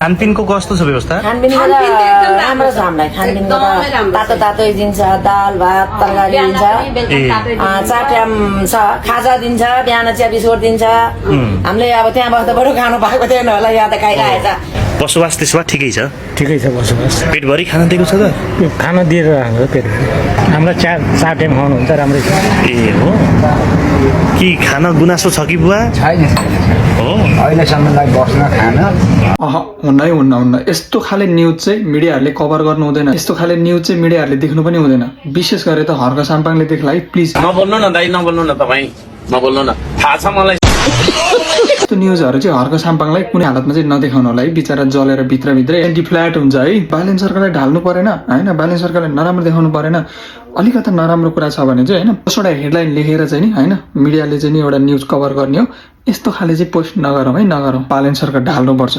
खानपिनको कस्तो छ व्यवस्था? खानपिनको त राम्रो छ हामीलाई। खानपिनको त तातो तातो दिन्छ, दाल भात तरकारी दिन्छ, 4 टाइम छ, खाजा दिन्छ, बिहान चिया बिस्कुट दिन्छ। हामीले अब त्यहाँ बस्दा बरु खानु पाएको थिएन होला, यहाँ त खाइरहेछ। बसोबास त्यसमा ठिकै छ? ठिकै छ बसोबास। पेटभरि खाना दिएको छ त? खाना दिएर हाम्रो पेटभरि हामीलाई 4 टाइम खुवाउनुहुन्छ राम्रै छ। ए हो कि खाना गुनासो छ कि बुवा? छैन हो अहिलेसम्मलाई बस्न खान हुन्न यस्तो खाले न्युज चाहिँ मिडियाहरूले कभर गर्नु हुँदैन। यस्तो खाले न्युज चाहिँ मिडियाहरूले देख्नु पनि हुँदैन। विशेष गरेर त हर्क साम्पाङले देख्ला है, प्लिज नबोल्नु न दाइ, नबोल्नु न तपाईँ, नबोल्नु न। थाहा छ मलाई यस्तो न्युजहरू चाहिँ हर्क साम्पाङलाई कुनै हालतमा चाहिँ नदेखाउनु होला है। बिचरा जलेर भित्रभित्रै एन्टी फ्ल्याट हुन्छ है। बालेन सरकारलाई ढाल्नु परेन होइन, बालेन सरकारलाई नराम्रो देखाउनु परेन। अलिकता नराम्रो कुरा छ भने चाहिँ होइन 10वटा हेडलाइन लेखेर चाहिँ नि होइन मिडियाले चाहिँ नि एउटा न्युज कभर गर्ने हो। यस्तो खाले चाहिँ पोस्ट नगरौँ है, नगरौँ। बालेन सरकार ढाल्नुपर्छ।